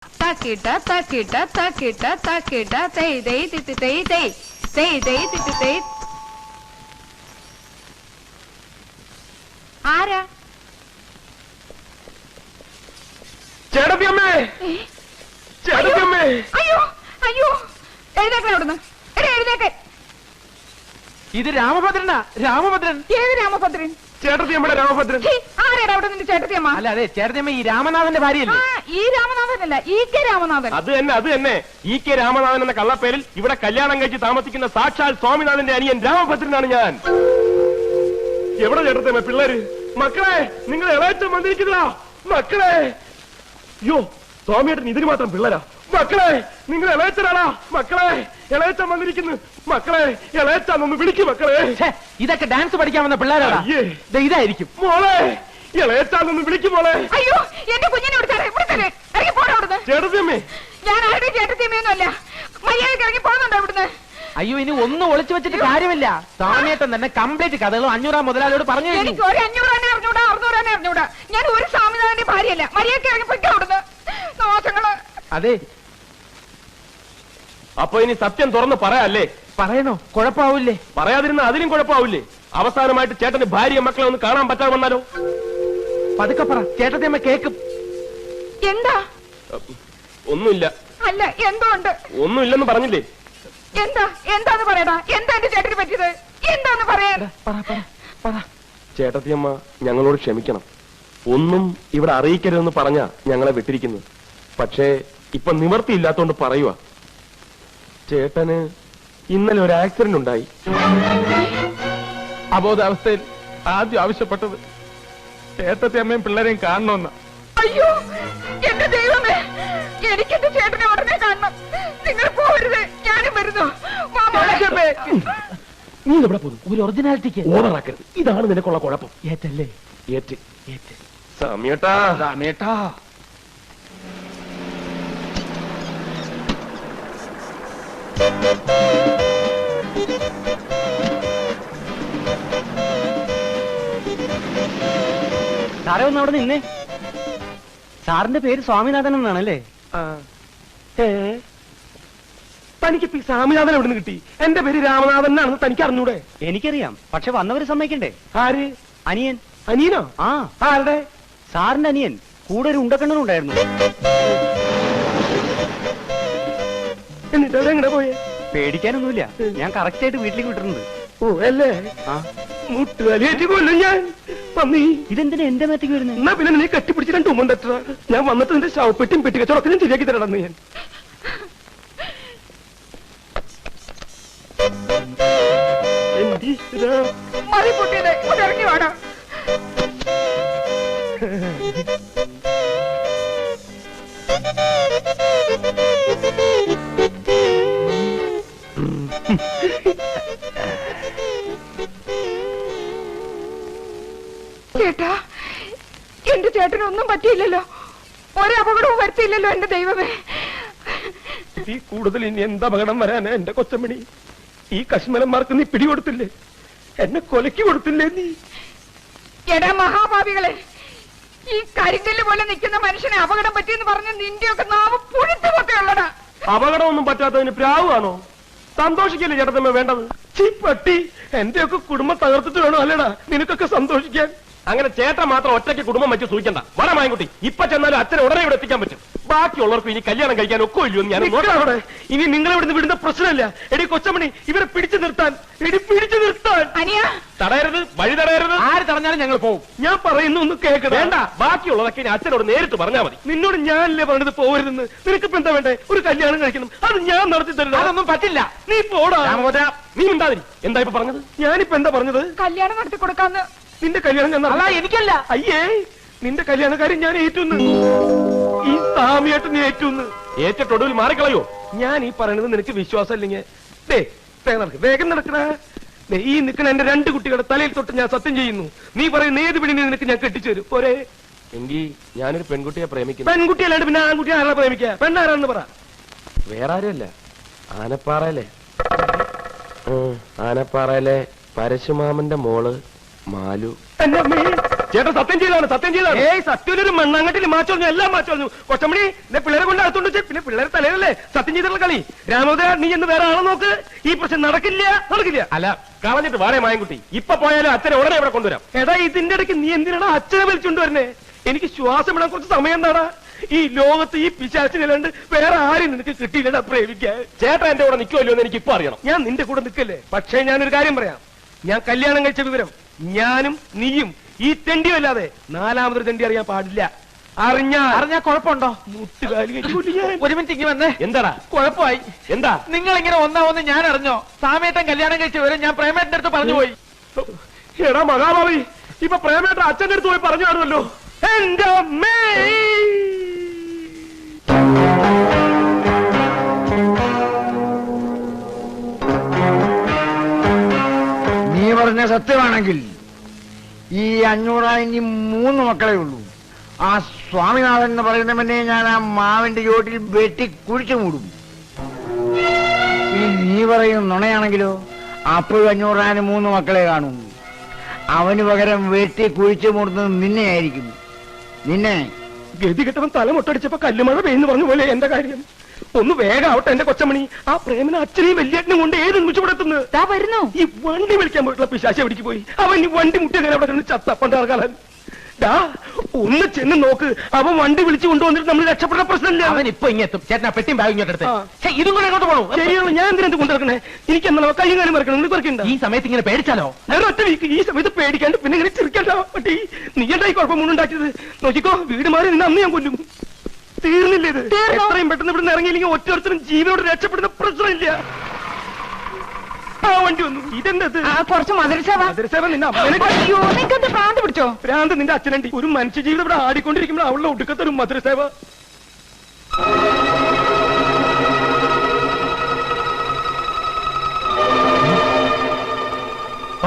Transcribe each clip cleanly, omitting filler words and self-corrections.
Takita, takita, takita, takita, tei, tei, tei, tei, tei, tei, tei, tei, tei. ആരാ? ചേട്ടത്തിയമ്മേ, ചേട്ടത്തിയമ്മേ. അയ്യോ അയ്യോ, എഴുന്നേക്കാൻ അവിടുന്ന്, എഴുന്നേക്കാൻ. ഇത് രാമഭദ്രനാ, രാമഭദ്രൻ. ഏത് രാമഭദ്രൻ? ചേട്ടത്തിയമ്മയുടെ രാമഭദ്രൻ. ആരാടാ അവിടെ നിന്റെ ചേട്ടത്തിയമ്മ? അല്ല, അതെ, ചേട്ടത്തിയമ്മ ഈ രാമനാഥന്റെ ഭാര്യയല്ലേ? ഈ രാമനാഥനല്ല, ഇ.കെ. രാമനാഥൻ. അത് തന്നെ ഇ.കെ. രാമനാഥൻ എന്ന കള്ളപ്പേരിൽ ഇവിടെ കല്യാണം കഴിച്ച് താമസിക്കുന്ന സാക്ഷാൽ സ്വാമിനാഥന്റെ അനിയൻ രാമഭദ്രനാണ് ഞാൻ. എവിടെ ചേട്ടത്തിയമ്മ പിള്ളേര്? മക്കളെ, നിങ്ങൾ ഇളയച്ചൻ വന്നിരിക്കുന്നതാ മക്കളെ. അയ്യോ, സ്വാമിയേട്ടൻ ഇതിന് മാത്രം പിള്ളേരാ. മക്കളെ, നിങ്ങൾ ഇളയച്ചനാണാ? മക്കളെ, ഇളയച്ചൻ വന്നിരിക്കുന്നു. മക്കളെ, ഇളയച്ചാന്നൊന്ന് വിളിക്കും മക്കളെ. ഇതൊക്കെ ഡാൻസ് പഠിക്കാൻ വന്ന പിള്ളേരാ. ഇതായിരിക്കും മോളെ. ഇളയച്ചാന്നൊന്ന് വിളിക്കും മോളെ. അയ്യോ, എന്റെ കുഞ്ഞിനെ ഇറങ്ങി പോടാ അവിടുന്ന്. ചേട്ടത്തിയമ്മേ, ഞാൻ ആരുടെ ചേട്ടത്തിയമ്മയൊന്നും അല്ല. മര്യാദക്ക് ഇറങ്ങി പോകുന്നുണ്ടോ അവിടുന്ന്? അയ്യോ, ഇനി ഒന്നും ഒളിച്ചു വെച്ചിട്ട് കാര്യമില്ല. സ്വാമിയേട്ടൻ തന്നെ കംപ്ലീറ്റ് കഥകളും 500 മുതലാളിയോട് പറഞ്ഞു. എനിക്ക് ഒരു 500 അറിഞ്ഞൂടാ, 600 അറിഞ്ഞൂടാ. ഞാൻ ഒരു സ്വാമിനാഥന്റെ ഭാര്യയല്ല. മര്യാദക്ക് ഇറങ്ങി പൊയ്ക്കോ അവിടുന്ന്. ദോഷങ്ങള്. അതെ, അപ്പൊ ഇനി സത്യം തുറന്ന് പറയാല്ലേ? പറയണോ? കുഴപ്പാവൂല്ലേ? പറയാതിരുന്ന അതിനും കുഴപ്പമാവില്ലേ? അവസാനമായിട്ട് ചേട്ടന് ഭാര്യ മക്കളെ ഒന്ന് കാണാൻ പറ്റാതെ വന്നാലോ? പതുക്കെ പറ, ചേട്ടത്തിയമ്മ കേക്കും. എന്താ? ഒന്നുമില്ല. അല്ല, എന്തോ ഉണ്ട്. ഒന്നുമില്ലെന്ന് പറഞ്ഞില്ലേ? എന്താന്ന് പറയടാ. എന്താ എന്റെ ചേട്ടന് പറ്റിയത്? എന്താന്ന് പറയാൻ? ചേട്ടത്തിയമ്മ ഞങ്ങളോട് ക്ഷമിക്കണം. ഒന്നും ഇവിടെ അറിയിക്കരുതെന്ന് പറഞ്ഞാ ഞങ്ങളെ വിട്ടിരിക്കുന്നത്. പക്ഷേ ഇപ്പൊ നിവർത്തിയില്ലാത്തോണ്ട് പറയുക. ചേട്ടന് ഇന്നലെ ഒരു ആക്സിഡന്റ് ഉണ്ടായി. അബോധാവസ്ഥയിൽ ആദ്യം ആവശ്യപ്പെട്ടത് ചേട്ടത്തിയമ്മയും പിള്ളേരെയും കാണണമെന്ന. അയ്യോ, എന്റെ ദൈവമേ, എനിക്ക് എന്റെ ചേട്ടനെ ഉടനെ കാണണം. നിങ്ങൾ പോകരുത്, ഞാനും വരുന്നു. നീ എവിടെ പോകുന്നു? ഒരു ഒറിജിനാലിറ്റിക്ക് ഓവറാക്കരുത്. ഇതാണ് നിനക്കുള്ള കുഴപ്പം. ഏറ്റല്ലേ? ഏറ്റ് സമയട്ടാ, സമയട്ടാ. സാറേ, ഒന്ന് അവിടെ നിന്നേ. സാറിന്റെ പേര് സ്വാമിനാഥൻ എന്നാണല്ലേ? തനിക്ക് സ്വാമിനാഥൻ എവിടെ നിന്ന് കിട്ടി? എന്റെ പേര് രാമനാഥൻ എന്നാണെന്ന് തനിക്ക് അറിഞ്ഞൂടെ? എനിക്കറിയാം, പക്ഷെ വന്നവര് സമ്മതിക്കണ്ടേ? ആര്? അനിയൻ. അനിയനോ? ആരുടെ? സാറിന്റെ അനിയൻ. കൂടെ ഒരു ഉണ്ടക്കണ്ണനും ഉണ്ടായിരുന്നു. എന്നിട്ട് എവിടെ പോയേ? പേടിക്കാനൊന്നുമില്ല, ഞാൻ കറക്റ്റ് ആയിട്ട് വീട്ടിലേക്ക് വിട്ടിട്ടുണ്ട്. ഓ അല്ലേ? മുട്ടുകാലിയേറ്റ് കൊല്ലും ഞാൻ. പന്നി, ഇതെന്തിനാ എന്റെ മേത്തേക്ക് വരുന്നത്? എന്നാ പിന്നെ നീ കെട്ടിപ്പിടിച്ച് 2 ഉമ്മ തെറ്റാ. ഞാൻ വന്നിട്ട് നിന്റെ ശവപ്പെട്ടിയും പെട്ടിക്കച്ചവടൊക്കെ ഞാൻ ശരിയാക്കി തരണമെന്ന് ഞാൻ. മതി പൊട്ടിയത്, ഇറങ്ങി വേണം. ചേട്ടാ, എന്റെ ചേട്ടനൊന്നും പറ്റിയില്ലല്ലോ. ഒരപകടവും വരുത്തിയില്ലല്ലോ എന്റെ ദൈവമേ. ഈ കൂടുതൽ ഇനി എന്താ അപകടം വരാനാ എന്റെ കൊച്ചമണി? ഈ കശ്മലന്മാർക്ക് നീ പിടികൊടുത്തില്ലേ? എന്നെ കൊലക്ക് കൊടുത്തില്ലേ നീ? എടാ മഹാഭാവികളെ, ഈ കരിങ്കല്ല് പോലെ നിൽക്കുന്ന മനുഷ്യനെ അപകടം പറ്റിയെന്ന് പറഞ്ഞ നിന്റെയൊക്കെ നാമം പുഴുത്തുമൊക്കെ ഉള്ളടാ. അപകടമൊന്നും പറ്റാത്തതിന് പ്രാവാണോ? സന്തോഷിക്കല്ലേ ചേട്ടത്തമ്മ വേണ്ടത്? പട്ടി, എന്റെയൊക്കെ കുടുംബം തകർത്തിട്ട് വേണോ അല്ലേടാ നിനക്കൊക്കെ സന്തോഷിക്കാൻ? അങ്ങനെ ചേട്ടൻ മാത്രം ഒറ്റയ്ക്ക് കുടുംബം വെച്ച് സൂചിക്കണ്ട. വരമായൻകുട്ടി, ഇപ്പൊ ചെന്നാലും അച്ഛനെ ഉടനെ ഇവിടെ എത്തിക്കാൻ പറ്റും. ബാക്കിയുള്ളവർക്ക് ഇനി കല്യാണം കഴിക്കാൻ ഒക്കെ ഇല്ലയോ? ഞാൻ നോക്കവിടെ. ഇനി നിങ്ങൾ ഇവിടുന്ന് വിടുന്ന പ്രശ്നമില്ല. എടി കൊച്ചമണി, ഇവരെ പിടിച്ചു നിർത്താൻ, പിടിച്ചു നിർത്താൻ. തടയരുത്, വഴി തടയരുത്. ആര് തടഞ്ഞാലും ഞങ്ങൾ പോകും. ഞാൻ പറയുന്നു ഒന്ന് കേൾക്കണം. വേണ്ട, ബാക്കിയുള്ളതൊക്കെ ഇനി അച്ഛനോട് നേരിട്ട് പറഞ്ഞാൽ മതി. നിന്നോട് ഞാനല്ലേ പറഞ്ഞത് പോകരുതെന്ന്. നിനക്കിപ്പോ എന്താ വേണ്ടേ? ഒരു കല്യാണം കഴിക്കണം, അത് ഞാൻ നടത്തി തരുന്നു. അതൊന്നും പറ്റില്ല. നീ പോടാ. നീ ഉണ്ടാതിരി. എന്താ ഇപ്പൊ പറഞ്ഞത്? ഞാനിപ്പോ എന്താ പറഞ്ഞത്? കല്യാണം നടത്തി കൊടുക്കാന്ന്. നിന്റെ കല്യാണം ഞാൻ എനിക്കല്ല. അയ്യേ, നിന്റെ കല്യാണക്കാരൻ ഞാൻ ഏറ്റുന്നു. ഈ സ്വാമിയായിട്ട് നീ ഏറ്റുന്നു. ഏറ്റിട്ടൊടുവിൽ മാറിക്കളയോ? ഞാൻ ഈ പറയുന്നത് നിനക്ക് വിശ്വാസം ഇല്ലെങ്കിൽ വേഗം നടക്കണ. ഈ നിൽക്കണ എന്റെ 2 കുട്ടികളുടെ തലയിൽ തൊട്ട് ഞാൻ സത്യം ചെയ്യുന്നു. നീ പറയുന്ന ഏത് പിടി നിനക്ക് ഞാൻ കെട്ടിച്ചു തരും. പോരെ? എങ്കിൽ ഞാനൊരു പെൺകുട്ടിയെ പ്രേമിക്കുന്നു. പെൺകുട്ടിയല്ലാണ്ട് പിന്നെ ആൺകുട്ടിയെ ആരാ പ്രേമിക്കുക? പെണ്ണാരാന്ന് പറ. വേറെ ആരുമല്ല, ആനപ്പാറയിലെ ആനപ്പാറയിലെ പരശുമാമന്റെ മോള് മാലു. ചേട്ടൻ സത്യം ചെയ്താണ്. ഏയ് സത്യം മണ്ണാങ്കട്ടിൽ മാച്ചോളഞ്ഞു, എല്ലാം മാച്ചോളഞ്ഞു. കൊച്ചമണി എന്നെ പിള്ളേരെ കൊണ്ട് അകത്തോണ്ട് വെച്ച് പിന്നെ പിള്ളേരെ തലയിലല്ലേ സത്യം ചെയ്തിട്ടുള്ള കളി. രാമോദര, നീ എന്ന് വേറെ ആളെ നോക്ക്. ഈ പ്രശ്നം നടക്കില്ല. അല്ല കളഞ്ഞിട്ട് വേറെ മായൻകുട്ടി. ഇപ്പൊ പോയാലും അച്ഛനെ ഉടനെ ഇവിടെ കൊണ്ടുവരാം. എടാ ഇതിന്റെ ഇടയ്ക്ക് നീ എന്തിനാണ് അച്ഛനെ വിളിച്ചുകൊണ്ട് വരുന്നേ? എനിക്ക് ശ്വാസം ഇടാൻ കുറച്ച് സമയം എന്താടാ? ഈ ലോകത്ത് ഈ പിശാചിനല്ലാണ്ട് വേറെ ആരും നിനക്ക് കിട്ടിയില്ലടാ പ്രേമിക്കാൻ. ചേട്ടാ എന്റെ കൂടെ നിൽക്കുമല്ലോ എന്ന് എനിക്ക് ഇപ്പൊ അറിയണം. ഞാൻ നിന്റെ കൂടെ നിൽക്കല്ലേ. പക്ഷേ ഞാനൊരു കാര്യം പറയാം. ഞാൻ കല്യാണം കഴിച്ച വിവരം ഞാനും നീയും ഈ തെണ്ടിയും അല്ലാതെ നാലാമതൊരു തെണ്ടി അറിയാൻ പാടില്ല. അറിഞ്ഞാ കുഴപ്പമുണ്ടോ? ഒരു മിനിറ്റ് ഇങ്ങനെ വന്നേ. എന്താടാ കുഴപ്പമായി? എന്താ നിങ്ങൾ ഇങ്ങനെ ഒന്നാവുന്ന ഞാൻ അറിഞ്ഞോ? സാമേട്ടൻ കല്യാണം കഴിച്ച വിവരം ഞാൻ പ്രേമേട്ടന്റെ അടുത്ത് പറഞ്ഞു പോയി. എടാ മഹാഭാവി, ഇപ്പൊ പ്രേമേട്ടൻ അച്ഛന്റെ അടുത്ത് പോയി പറഞ്ഞു കാണുമല്ലോ. എന്റെ അമ്മേ, നീ പറഞ്ഞ സത്യമാണെങ്കിൽ ഈ 500 ഇനി 3 മക്കളെ ഉള്ളൂ. ആ സ്വാമിനാഥൻ എന്ന് പറയുന്നവനെ ഞാൻ ആ മാവിന്റെ ചോട്ടിൽ വെട്ടി കുഴിച്ചു മൂടും. നീ പറയും നുണയാണെങ്കിലോ? അപ്പോഴും 500 3 മക്കളെ കാണും. അവന് പകരം വെട്ടി കുഴിച്ചു മൂടുന്നത് നിന്നെയായിരിക്കും. നിന്നെ ഗതി കെട്ടവൻ തല മുട്ടടിച്ചപ്പോ കല്ലുമഴ പെയ്യുന്നു പറഞ്ഞു പോലെ എന്റെ കാര്യം. ഒന്ന് വേഗാവട്ടെ എന്റെ കൊച്ചമണി. ആ പ്രേമന അച്ഛനെയും വലിയേട്ടനും കൊണ്ട് ഏത് നിമിഷം ഇവിടെ എത്തുന്നു? ഈ വണ്ടി വിളിക്കാൻ പോയിട്ടുള്ള പിശാച എവിടേക്ക് പോയി? അവൻ ഈ വണ്ടി മുട്ടിയ അവിടെ ചത്തപ്പണ്ടാർക്കാലൻ. ഒന്ന് ചെന്ന് നോക്ക്. അവൻ വണ്ടി വിളിച്ചു കൊണ്ടുവന്നിട്ട് നമ്മൾ രക്ഷപ്പെട്ട പ്രശ്നമില്ല. അവൻ ഇപ്പൊ ഇങ്ങെത്തും. ചേട്ടനാ പെട്ടിയും ബാഗ് ഇങ്ങോട്ട് ഇതും കൂടെ എങ്ങോട്ട് പോകണം? ശരിയാണ്. ഞാൻ എന്തിനാ കൊണ്ടിറക്കണേ? എനിക്ക് എന്നാ കൈയും കാര്യം മറക്കണം. നിങ്ങൾ പറക്കണ്ട. ഈ സമയത്ത് ഇങ്ങനെ പേടിച്ചാലോ? ഞാൻ ഒറ്റ വീക്ക് ഈ സമയത്ത് പേടിക്കാണ്ട് പിന്നെ ഇങ്ങനെ ചിരിക്കണ്ട. പട്ടി നീ എന്തായി കുഴപ്പമൊന്നുണ്ടാക്കിയത്? നോക്കിക്കോ, വീട് മാറി നിന്ന് അന്ന് ഞാൻ കൊല്ലും. തീർന്നില്ല ഇത്. എത്രയും പെട്ടെന്ന് ഇവിടെ നിന്ന് ഇറങ്ങിയില്ലെങ്കിൽ ഒറ്റൊരുത്തരും ജീവനോട് രക്ഷപ്പെടുന്ന പ്രശ്നമില്ല. ആ വണ്ടി വന്നു. ഇതെന്തത്? കുറച്ച് മധുരസേവ നിന്നെ ഭ്രാന്ത് പിടിച്ചോ? ഭ്രാന്ത് നിന്റെ അച്ഛനുണ്ട്. ഒരു മനുഷ്യജീവിതം ഇവിടെ ആടിക്കൊണ്ടിരിക്കുമ്പോൾ അവളുടെ ഒടുക്കത്തെ ഒരു മധുരസേവ.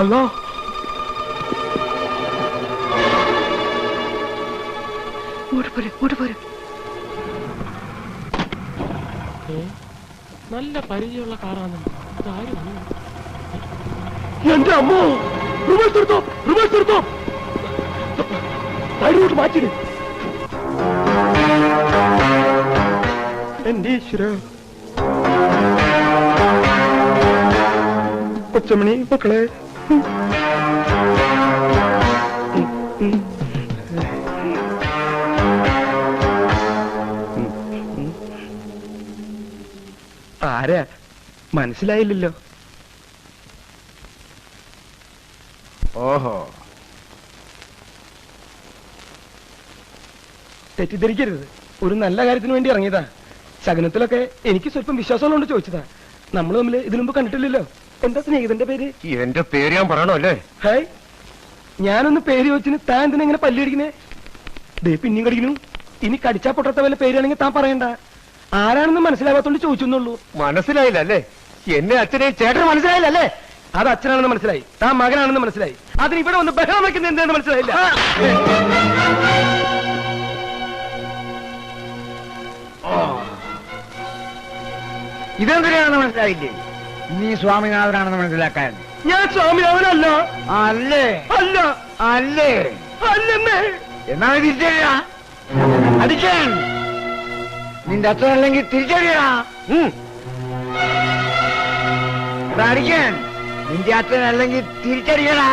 അല്ലോ നല്ല പരിചയമുള്ള കാറാണ്. എന്റെ അമ്മോ, റിവേഴ്സ് എടുത്തോ. സൈഡിലോട്ട് മാറ്റിട്. എന്റെ ഈശ്വര. കൊച്ചമണി മക്കളെ, ആരാ മനസ്സിലായില്ലല്ലോ. ഓഹോ, തെറ്റിദ്ധരിക്കരുത്. ഒരു നല്ല കാര്യത്തിന് വേണ്ടി ഇറങ്ങിയതാ. ശകനത്തിലൊക്കെ എനിക്ക് സ്വല്പം വിശ്വാസമുള്ളതുകൊണ്ട് ചോദിച്ചതാ. നമ്മൾ തമ്മിൽ ഇതിനു മുമ്പ് കണ്ടിട്ടില്ലല്ലോ. എന്താ സ്നേഹിതന്റെ പേര്? എന്റെ പേര് ഞാൻ പറയണോ അല്ലേ? ഹായ്, ഞാനൊന്ന് പേര് ചോദിച്ചിന് താൻ എന്തിനാ ഇങ്ങനെ പല്ലിടിക്കണേ? ദേ പിന്നെയും കടിക്കുന്നു. ഇനി കടിച്ചാ പൊട്ടത്ത വല്ല പേരാണെങ്കിൽ താൻ പറയണ്ട. ആരാണെന്ന് മനസ്സിലാവാത്തോണ്ട് ചോദിച്ചെന്നുള്ളൂ. മനസ്സിലായില്ല അല്ലേ? എന്നെ അച്ഛനെ ചേട്ടന് മനസ്സിലായില്ലല്ലേ? അത് അച്ഛനാണെന്ന് മനസ്സിലായി, താൻ മകനാണെന്ന് മനസ്സിലായി. അതിന് ഇവിടെ ഒന്ന് ബഹളം വയ്ക്കുന്നത് എന്താണെന്ന് മനസ്സിലായില്ല. ഇതെന്തിനാണെന്ന് മനസ്സിലായില്ലേ? നീ സ്വാമിനാഥനാണെന്ന് മനസ്സിലാക്കാൻ. ഞാൻ സ്വാമിനാഥനല്ല. അല്ലേ? അല്ല. അല്ലേ? അല്ലെന്നേ. എന്നാണ് തിരിച്ചറിയ അടിക്കാൻ. നിന്റെ അച്ഛനല്ലെങ്കിൽ തിരിച്ചറിയടാ. അടിക്കാൻ. നിന്റെ അച്ഛനല്ലെങ്കിൽ തിരിച്ചറിയടാ.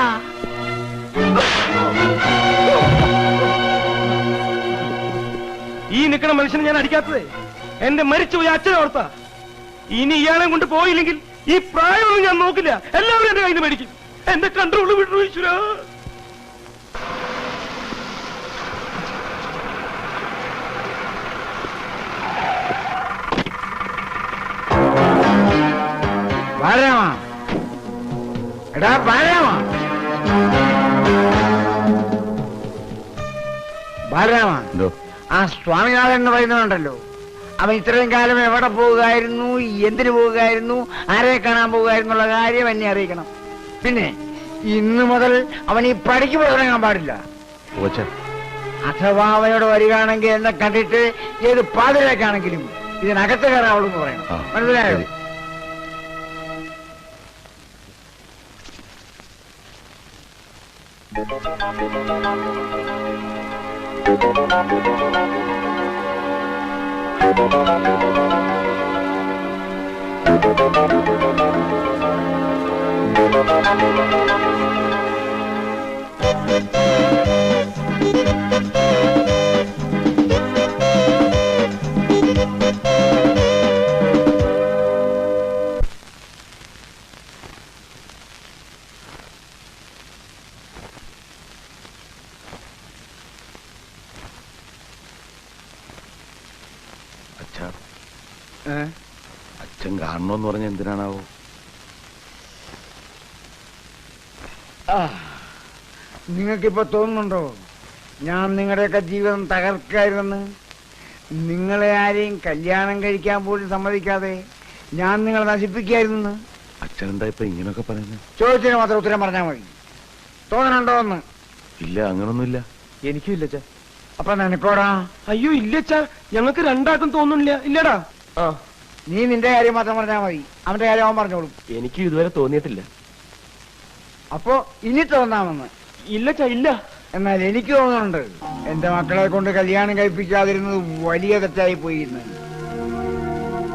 ഈ നിൽക്കണ മനുഷ്യനെ ഞാൻ അടിക്കാത്തതേ എന്റെ മരിച്ചുപോയ അച്ഛനെ ഓർത്താ. ഇനി ഇയാളെ കൊണ്ട് പോയില്ലെങ്കിൽ ഈ പ്രായമൊന്നും ഞാൻ നോക്കില്ല. എല്ലാവരും എന്റെ കയ്യിൽ നിന്ന് മേടിക്കും. എന്റെ കൺട്രോള് വിട്ടു ഈശ്വര. എടാ ബാലരാമ, ബാലരാമ, ആ സ്വാമിനാഥൻ എന്ന് പറയുന്നതുണ്ടല്ലോ, അവൻ ഇത്രയും കാലം എവിടെ പോവുകയായിരുന്നു, എന്തിനു പോവുകയായിരുന്നു, ആരെ കാണാൻ പോവുകയായിരുന്നു എന്നുള്ള കാര്യം എന്നെ അറിയിക്കണം. പിന്നെ ഇന്നു മുതൽ അവൻ ഈ പടിക്ക് തുടങ്ങാൻ പാടില്ല. അഥവാ അവനോട് വരികയാണെങ്കിൽ എന്നെ കണ്ടിട്ട് ഏത് പാതിരേക്കാണെങ്കിലും ഇതിനകത്ത് കയറാവുള്ളൂ എന്ന് പറയണം. മനസ്സിലായോ? അച്ഛൻ കാണണമെന്ന് പറഞ്ഞ എന്തിനാണാവോ? നിങ്ങൾക്കിപ്പോ തോന്നുന്നുണ്ടോ ഞാൻ നിങ്ങളുടെയൊക്കെ ജീവിതം തകർക്കായിരുന്നെന്ന്? നിങ്ങളെ ആരെയും കല്യാണം കഴിക്കാൻ പോലും സമ്മതിക്കാതെ ഞാൻ നിങ്ങളെ നശിപ്പിക്കായിരുന്നു. അച്ഛനെന്താ ഇപ്പൊ ഇങ്ങനൊക്കെ പറയുന്നത്? ചോദിച്ചതിന് മാത്രം ഉത്തരം പറഞ്ഞാൽ മതി. തോന്നണുണ്ടോ എന്ന്? ഇല്ല, അങ്ങനൊന്നുമില്ല. എനിക്കും ഇല്ല അച്ഛാ. അപ്പൊ നിനക്കോടാ? അയ്യോ ഇല്ലച്ചാ, ഞങ്ങൾക്ക് രണ്ടാക്കും തോന്നുന്നില്ല. ഇല്ലടാ. ആ, നീ നിന്റെ കാര്യം മാത്രം പറഞ്ഞാൽ മതി, അവന്റെ കാര്യം അവൻ പറഞ്ഞോളും. എനിക്ക് ഇതുവരെ തോന്നിയിട്ടില്ല. അപ്പോ ഇനി തോന്നാമെന്ന്? ഇല്ലച്ചാ, ഇല്ല. എന്നാൽ എനിക്ക് തോന്നുന്നുണ്ട് എന്റെ മക്കളെ കൊണ്ട് കല്യാണം കഴിപ്പിക്കാതിരുന്നത് വലിയ തെറ്റായി പോയിരുന്നു.